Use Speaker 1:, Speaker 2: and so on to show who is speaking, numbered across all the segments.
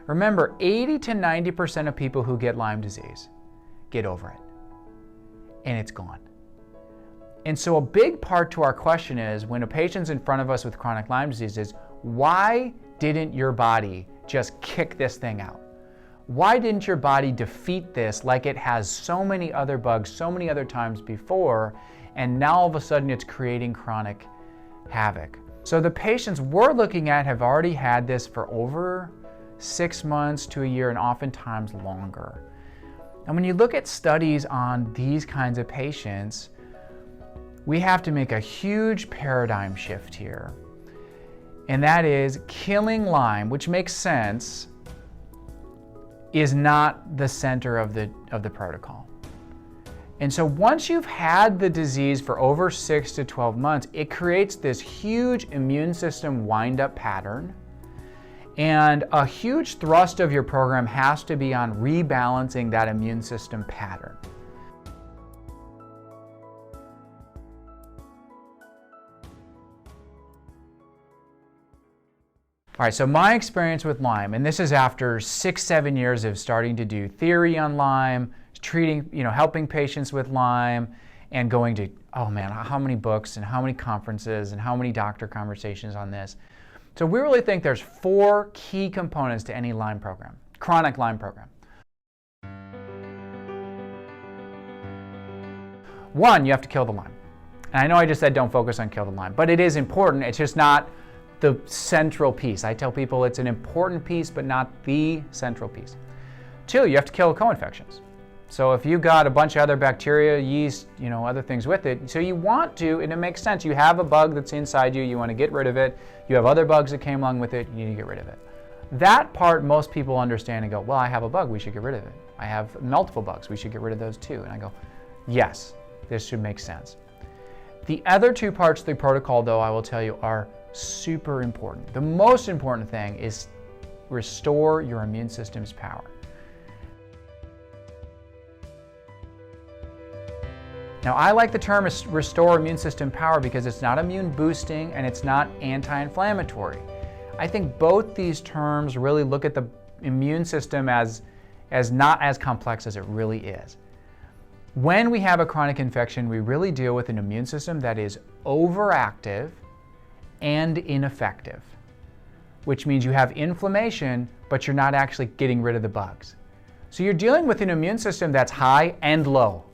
Speaker 1: Remember, 80 to 90% of people who get Lyme disease get over it, and it's gone. And so a big part to our question is, when a patient's in front of us with chronic Lyme disease, is why didn't your body just kick this thing out? Why didn't your body defeat this like it has so many other bugs, so many other times before, and now all of a sudden it's creating chronic havoc? So the patients we're looking at have already had this for over 6 months to a year, and oftentimes longer. And when you look at studies on these kinds of patients, we have to make a huge paradigm shift here. And that is, killing Lyme, which makes sense, is not the center of the protocol. And so once you've had the disease for over 6 to 12 months, it creates this huge immune system wind-up pattern. And a huge thrust of your program has to be on rebalancing that immune system pattern. All right, so my experience with Lyme, and this is after 6-7 years of starting to do theory on Lyme, treating, helping patients with Lyme, and going to, oh man, how many books and how many conferences and how many doctor conversations on this. So we really think there's 4 key components to any Lyme program, chronic Lyme program. 1, you have to kill the Lyme. And I know I just said don't focus on kill the Lyme, but it is important. It's just not the central piece. I tell people it's an important piece, but not the central piece. 2, you have to kill co-infections. So if you got a bunch of other bacteria, yeast, other things with it, so you want to, and it makes sense, you have a bug that's inside you, you want to get rid of it, you have other bugs that came along with it, you need to get rid of it. That part most people understand and go, well, I have a bug, we should get rid of it. I have multiple bugs, we should get rid of those too. And I go, yes, this should make sense. The other 2 parts of the protocol, though, I will tell you, are super important. The most important thing is restore your immune system's power. Now, I like the term restore immune system power because it's not immune boosting and it's not anti-inflammatory. I think both these terms really look at the immune system as not as complex as it really is. When we have a chronic infection, we really deal with an immune system that is overactive and ineffective, which means you have inflammation, but you're not actually getting rid of the bugs. So you're dealing with an immune system that's high and low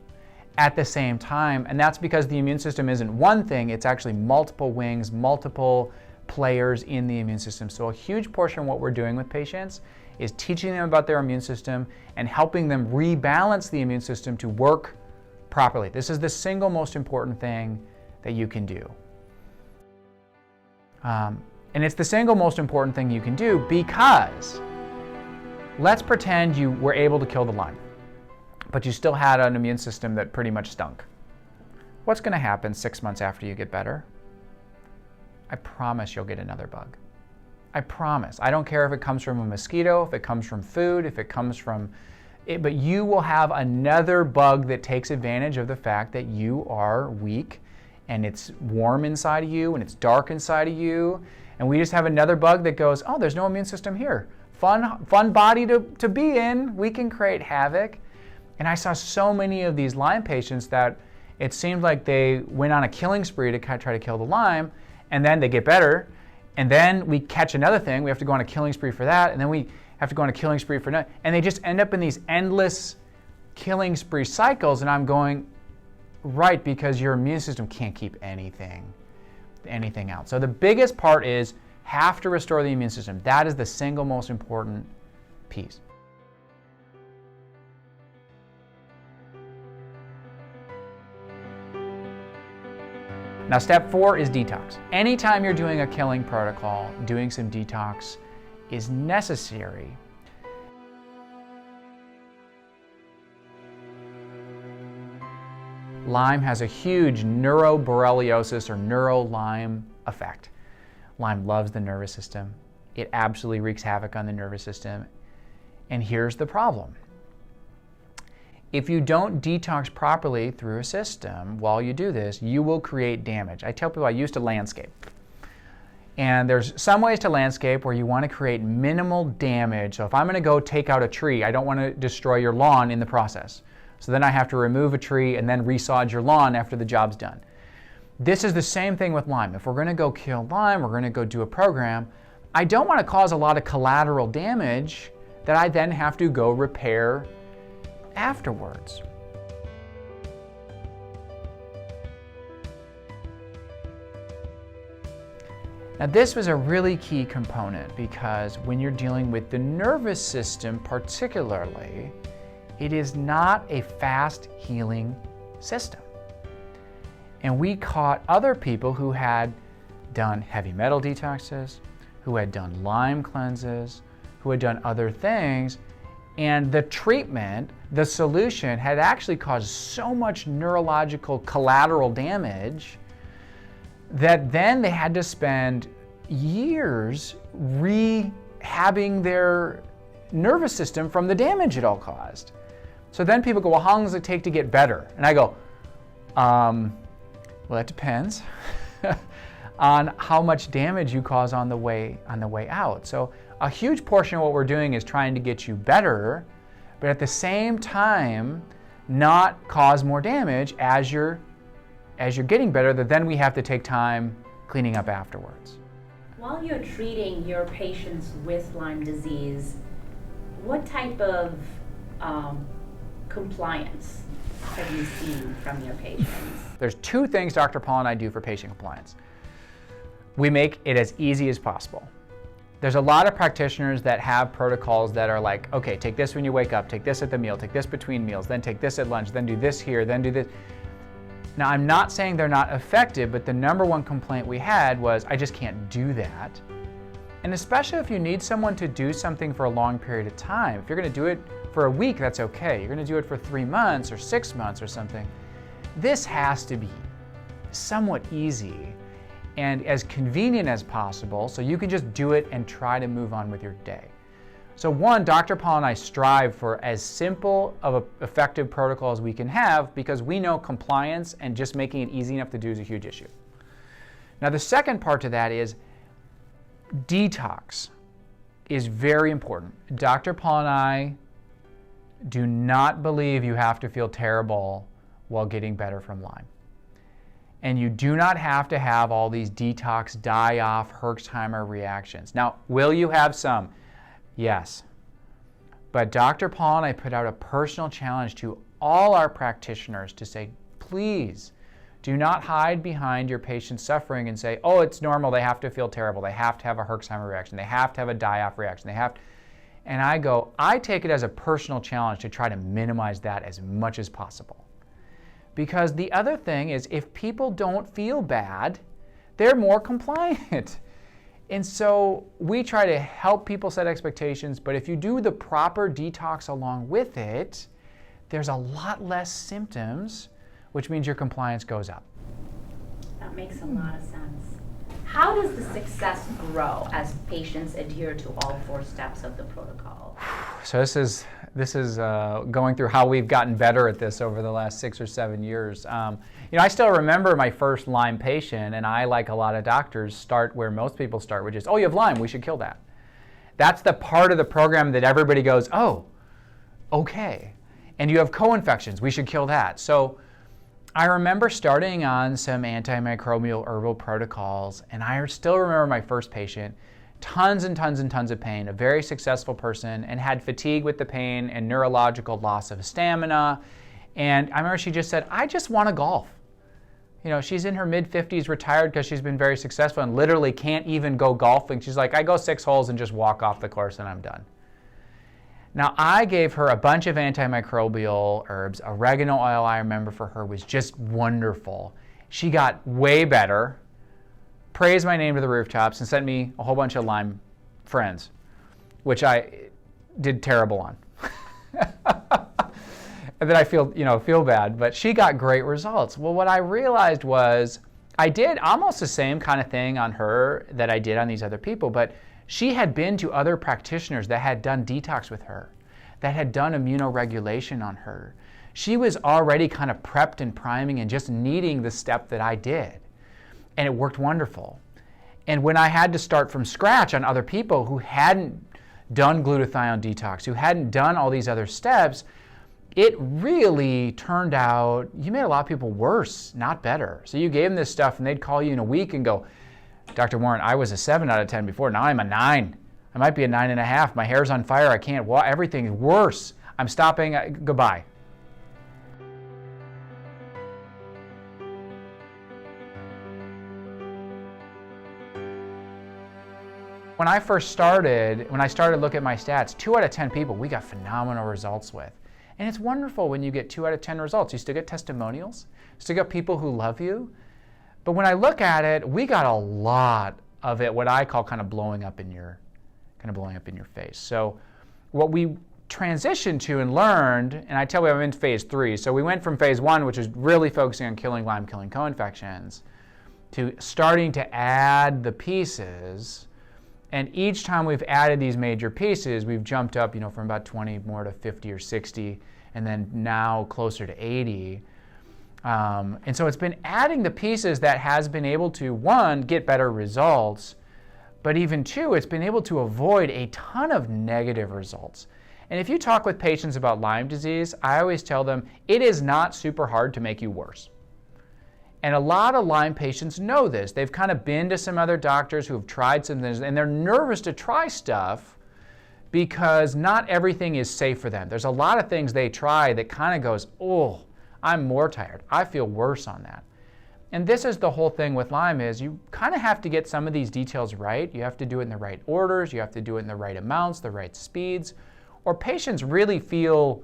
Speaker 1: at the same time, and that's because the immune system isn't one thing, it's actually multiple wings, multiple players in the immune system. So a huge portion of what we're doing with patients is teaching them about their immune system and helping them rebalance the immune system to work properly. This is the single most important thing that you can do. And it's the single most important thing you can do because let's pretend you were able to kill the Lyme, but you still had an immune system that pretty much stunk. What's going to happen 6 months after you get better? I promise you'll get another bug. I promise. I don't care if it comes from a mosquito, if it comes from food, if it comes from it, but you will have another bug that takes advantage of the fact that you are weak and it's warm inside of you and it's dark inside of you, and we just have another bug that goes, oh, there's no immune system here. Fun body to be in. We can create havoc. And I saw so many of these Lyme patients that it seemed like they went on a killing spree to try to kill the Lyme, and then they get better, and then we catch another thing. We have to go on a killing spree for that, and then we have to go on a killing spree for that, and they just end up in these endless killing spree cycles. And I'm going, right, because your immune system can't keep anything out. So the biggest part is have to restore the immune system. That is the single most important piece. Now, step 4 is detox. Anytime you're doing a killing protocol, doing some detox is necessary. Lyme has a huge neuroborreliosis or neuro-Lyme effect. Lyme loves the nervous system. It absolutely wreaks havoc on the nervous system. And here's the problem. If you don't detox properly through a system while you do this, you will create damage. I tell people I used to landscape. And there's some ways to landscape where you want to create minimal damage. So if I'm going to go take out a tree, I don't want to destroy your lawn in the process. So then I have to remove a tree and then resod your lawn after the job's done. This is the same thing with Lyme. If we're going to go kill Lyme, we're going to go do a program, I don't want to cause a lot of collateral damage that I then have to go repair afterwards. Now this was a really key component because when you're dealing with the nervous system particularly, it is not a fast healing system. And we caught other people who had done heavy metal detoxes, who had done Lyme cleanses, who had done other things, and the treatment, the solution, had actually caused so much neurological collateral damage that then they had to spend years rehabbing their nervous system from the damage it all caused. So then people go, well, how long does it take to get better? And I go, well, that depends on how much damage you cause on the way out. So a huge portion of what we're doing is trying to get you better, but at the same time, not cause more damage as you're getting better, that then we have to take time cleaning up afterwards.
Speaker 2: While you're treating your patients with Lyme disease, what type of compliance have you seen from your patients?
Speaker 1: There's two things Dr. Paul and I do for patient compliance. We make it as easy as possible. There's a lot of practitioners that have protocols that are like, okay, take this when you wake up, take this at the meal, take this between meals, then take this at lunch, then do this here, then do this. Now, I'm not saying they're not effective, but the number one complaint we had was, I just can't do that. And especially if you need someone to do something for a long period of time. If you're going to do it for a week, that's okay. You're going to do it for 3 months or 6 months or something. This has to be somewhat easy and as convenient as possible, so you can just do it and try to move on with your day. So one, Dr. Paul and I strive for as simple of an effective protocol as we can have, because we know compliance and just making it easy enough to do is a huge issue. Now the second part to that is detox is very important. Dr. Paul and I do not believe you have to feel terrible while getting better from Lyme. And you do not have to have all these detox, die-off, Herxheimer reactions. Now, will you have some? Yes. But Dr. Paul and I put out a personal challenge to all our practitioners to say, please, do not hide behind your patient's suffering and say, oh, it's normal, they have to feel terrible, they have to have a Herxheimer reaction, they have to have a die-off reaction, they have to. And I go, I take it as a personal challenge to try to minimize that as much as possible. Because the other thing is, if people don't feel bad, they're more compliant. And so we try to help people set expectations, but if you do the proper detox along with it, there's a lot less symptoms, which means your compliance goes up.
Speaker 2: That makes a lot of sense. How does the success grow as patients adhere to all 4 steps of the protocol?
Speaker 1: So this is going through how we've gotten better at this over the last 6 or 7 years. I still remember my first Lyme patient, and I, like a lot of doctors, start where most people start, which is, oh, you have Lyme, we should kill that. That's the part of the program that everybody goes, oh, okay. And you have co-infections, we should kill that. So I remember starting on some antimicrobial herbal protocols, and I still remember my first patient, tons and tons and tons of pain, a very successful person, and had fatigue with the pain and neurological loss of stamina. And I remember she just said, I just want to golf. She's in her mid-50s, retired because she's been very successful and literally can't even go golfing. She's like, I go 6 holes and just walk off the course and I'm done. Now, I gave her a bunch of antimicrobial herbs. Oregano oil, I remember, for her was just wonderful. She got way better, praised my name to the rooftops, and sent me a whole bunch of Lyme friends, which I did terrible on. And then I feel bad, but she got great results. Well, what I realized was I did almost the same kind of thing on her that I did on these other people, but she had been to other practitioners that had done detox with her, that had done immunoregulation on her. She was already kind of prepped and priming and just needing the step that I did. And it worked wonderful. And when I had to start from scratch on other people who hadn't done glutathione detox, who hadn't done all these other steps, it really turned out you made a lot of people worse, not better. So you gave them this stuff and they'd call you in a week and go, Dr. Warren, I was a 7 out of 10 before, now I'm a 9. I might be a 9.5. My hair's on fire, I can't walk, everything's worse. I'm stopping, goodbye. When I started looking at my stats, 2 out of 10 people we got phenomenal results with. And it's wonderful when you get 2 out of 10 results. You still get testimonials, you still get people who love you. But when I look at it, we got a lot of it, what I call kind of blowing up in your face. So what we transitioned to and learned, and I tell you I'm in phase 3. So we went from phase 1, which is really focusing on killing Lyme, killing co-infections, to starting to add the pieces. And each time we've added these major pieces, we've jumped up, from about 20 more to 50 or 60, and then now closer to 80. And so it's been adding the pieces that has been able to, 1, get better results, but even 2, it's been able to avoid a ton of negative results. And if you talk with patients about Lyme disease, I always tell them it is not super hard to make you worse. And a lot of Lyme patients know this. They've kind of been to some other doctors who have tried some things, and they're nervous to try stuff because not everything is safe for them. There's a lot of things they try that kind of goes, oh, I'm more tired. I feel worse on that. And this is the whole thing with Lyme is you kind of have to get some of these details right. You have to do it in the right orders. You have to do it in the right amounts, the right speeds, or patients really feel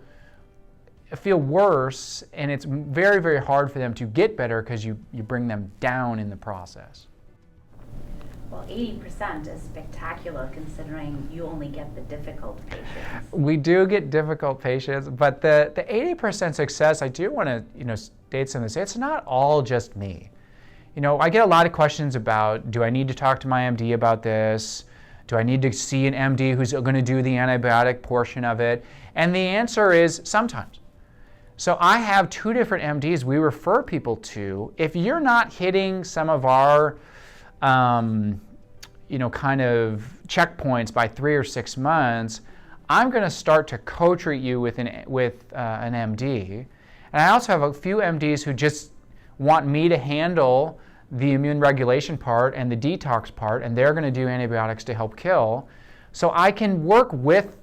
Speaker 1: worse, and it's very, very hard for them to get better because you bring them down in the process.
Speaker 2: Well, 80% is spectacular considering you only get the difficult patients.
Speaker 1: We do get difficult patients, but the 80% success, I do want to state something. It's not all just me. I get a lot of questions about, do I need to talk to my MD about this? Do I need to see an MD who's going to do the antibiotic portion of it? And the answer is sometimes. So I have 2 different MDs we refer people to. If you're not hitting some of our, kind of checkpoints by 3 or 6 months, I'm going to start to co-treat you with an MD. And I also have a few MDs who just want me to handle the immune regulation part and the detox part, and they're going to do antibiotics to help kill. So I can work with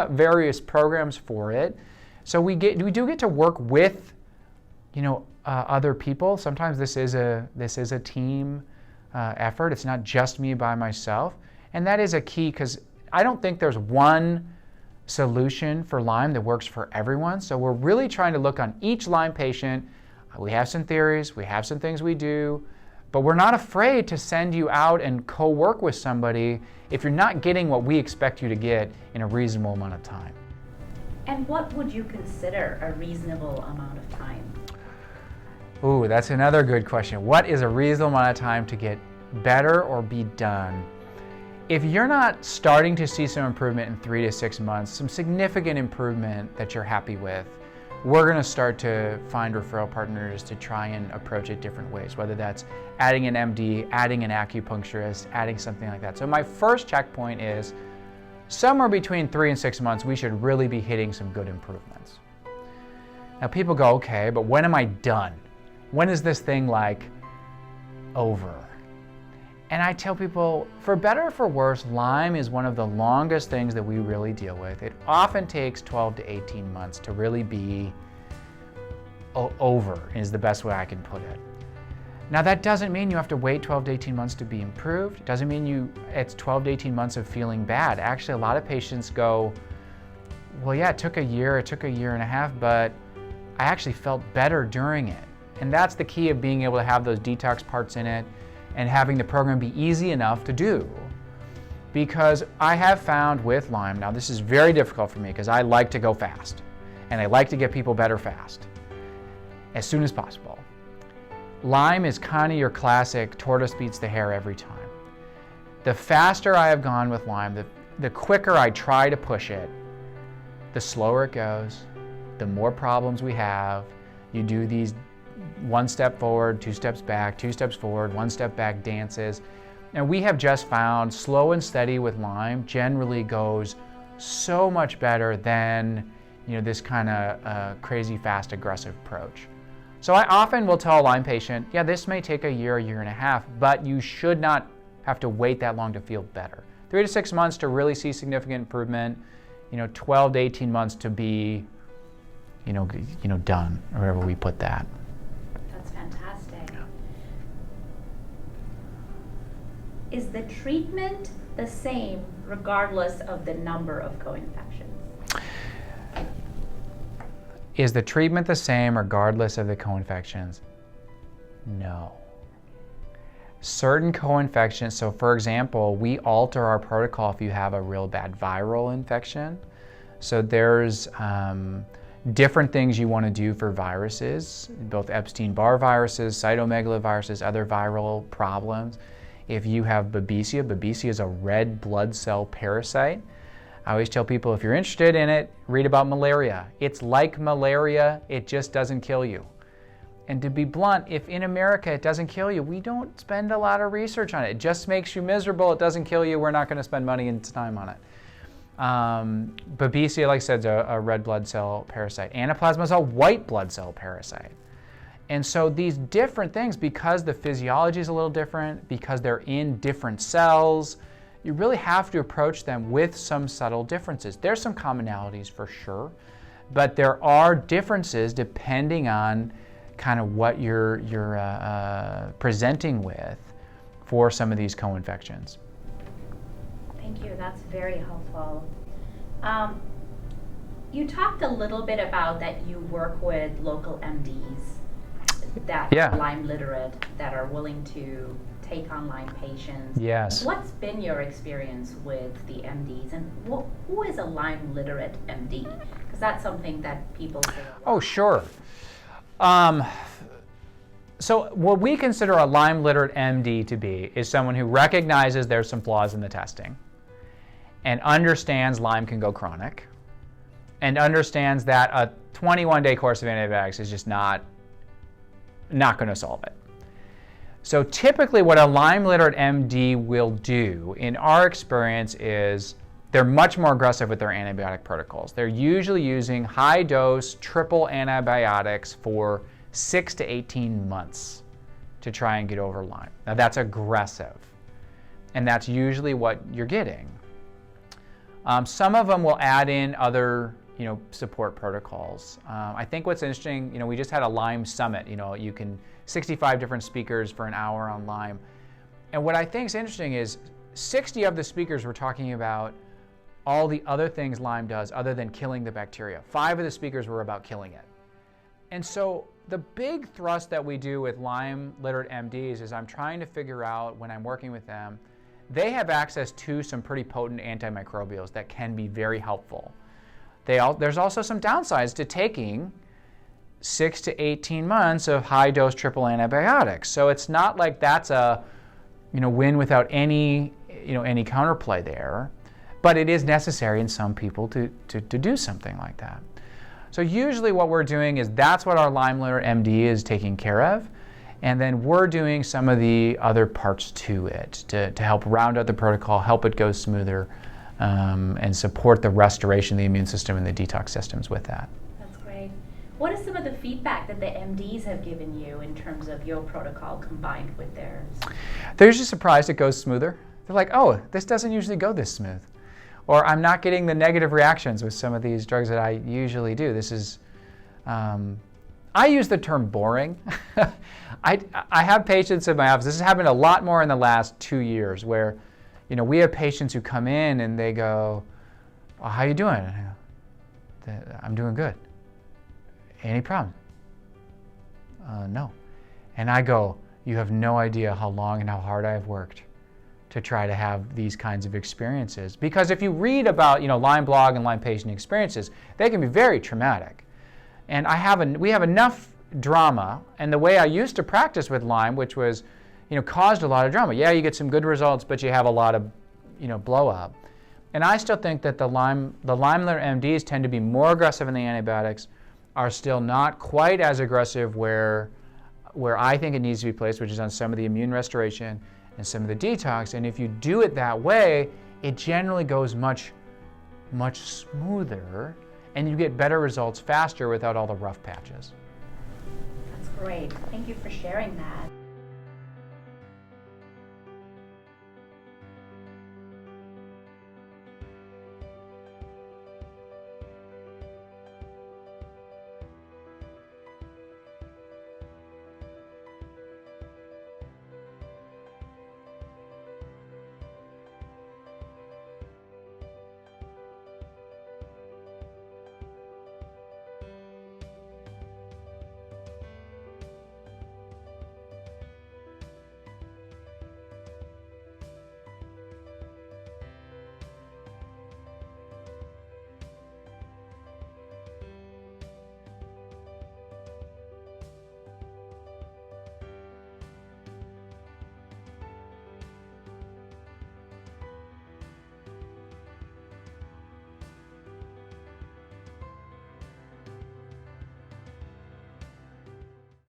Speaker 1: various programs for it. So we do get to work with, other people. Sometimes this is a team effort. It's not just me by myself, and that is a key because I don't think there's one solution for Lyme that works for everyone. So we're really trying to look on each Lyme patient. We have some theories, we have some things we do, but we're not afraid to send you out and co-work with somebody if you're not getting what we expect you to get in a reasonable amount of time.
Speaker 2: And what would you consider a reasonable amount of time?
Speaker 1: Ooh, that's another good question. What is a reasonable amount of time to get better or be done? If you're not starting to see some improvement in 3 to 6 months, some significant improvement that you're happy with, we're going to start to find referral partners to try and approach it different ways, whether that's adding an MD, adding an acupuncturist, adding something like that. So my first checkpoint is somewhere between 3 and 6 months, we should really be hitting some good improvements. Now people go, okay, but when am I done? When is this thing over? And I tell people, for better or for worse, Lyme is one of the longest things that we really deal with. It often takes 12 to 18 months to really be over, is the best way I can put it. Now that doesn't mean you have to wait 12 to 18 months to be improved. It doesn't mean it's 12 to 18 months of feeling bad. Actually, a lot of patients go, well, yeah, it took a year and a half, but I actually felt better during it. And that's the key of being able to have those detox parts in it and having the program be easy enough to do. Because I have found with Lyme, now this is very difficult for me because I like to go fast and I like to get people better fast, as soon as possible. Lyme is kind of your classic tortoise beats the hare every time. The faster I have gone with Lyme, the quicker I try to push it, the slower it goes, the more problems we have. You do these 1 step forward, 2 steps back, 2 steps forward, 1 step back dances. And we have just found slow and steady with Lyme generally goes so much better than this kind of crazy fast aggressive approach. So I often will tell a Lyme patient, yeah, this may take a year and a half, but you should not have to wait that long to feel better. 3 to 6 months to really see significant improvement, 12 to 18 months to be, done, or wherever we put that.
Speaker 2: That's fantastic. Yeah. Is the treatment the same regardless of the number of co-infections?
Speaker 1: Is the treatment the same regardless of the co-infections? No. Certain co-infections, so for example, we alter our protocol if you have a real bad viral infection. So there's different things you want to do for viruses, both Epstein-Barr viruses, cytomegaloviruses, other viral problems. If you have Babesia is a red blood cell parasite. I always tell people, if you're interested in it, read about malaria. It's like malaria, it just doesn't kill you. And to be blunt, if in America it doesn't kill you, we don't spend a lot of research on it. It just makes you miserable, it doesn't kill you, we're not going to spend money and time on it. Babesia, like I said, is a red blood cell parasite. Anaplasma is a white blood cell parasite. And so these different things, because the physiology is a little different, because they're in different cells, you really have to approach them with some subtle differences. There's some commonalities for sure, but there are differences depending on kind of what you're presenting with for some of these co-infections.
Speaker 2: Thank you, that's very helpful. You talked a little bit about that you work with local MDs that are Lyme literate, that are willing to take on Lyme patients.
Speaker 1: Yes.
Speaker 2: What's been your experience with the MDs, and who is a Lyme literate MD? Because that's something that people say.
Speaker 1: Oh, sure. So what we consider a Lyme literate MD to be is someone who recognizes there's some flaws in the testing and understands Lyme can go chronic and understands that a 21-day course of antibiotics is just not going to solve it. So typically what a Lyme literate MD will do, in our experience, is they're much more aggressive with their antibiotic protocols. They're usually using high-dose triple antibiotics for 6 to 18 months to try and get over Lyme. Now that's aggressive, and that's usually what you're getting. Some of them will add in other support protocols. I think what's interesting, we just had a Lyme summit, 65 different speakers for an hour on Lyme. And what I think is interesting is 60 of the speakers were talking about all the other things Lyme does other than killing the bacteria. 5 of the speakers were about killing it. And so the big thrust that we do with Lyme literate MDs is I'm trying to figure out, when I'm working with them, they have access to some pretty potent antimicrobials that can be very helpful. There's also some downsides to taking 6 to 18 months of high-dose triple antibiotics. So it's not like that's a win without any counterplay there, but it is necessary in some people to do something like that. So usually what we're doing is that's what our Lyme literate MD is taking care of, and then we're doing some of the other parts to it to help round out the protocol, help it go smoother, and support the restoration of the immune system and the detox systems with that.
Speaker 2: That's great. What is some of the feedback that the MDs have given you in terms of your protocol combined with theirs?
Speaker 1: They're usually surprised it goes smoother. They're like, oh, this doesn't usually go this smooth. Or I'm not getting the negative reactions with some of these drugs that I usually do. This is, I use the term boring. I have patients in my office, this has happened a lot more in the last 2 years, where we have patients who come in and they go, oh, how you doing? And I go, I'm doing good. Any problem? No. And I go, you have no idea how long and how hard I have worked to try to have these kinds of experiences. Because if you read about Lyme blog and Lyme patient experiences, they can be very traumatic. And we have enough drama, and the way I used to practice with Lyme, which was caused a lot of drama. Yeah, you get some good results, but you have a lot of blow up. And I still think that the Lyme literate MDs tend to be more aggressive in the antibiotics, are still not quite as aggressive where I think it needs to be placed, which is on some of the immune restoration, and some of the detox. And if you do it that way, it generally goes much smoother, and you get better results faster without all the rough patches.
Speaker 2: That's great. Thank you for sharing that.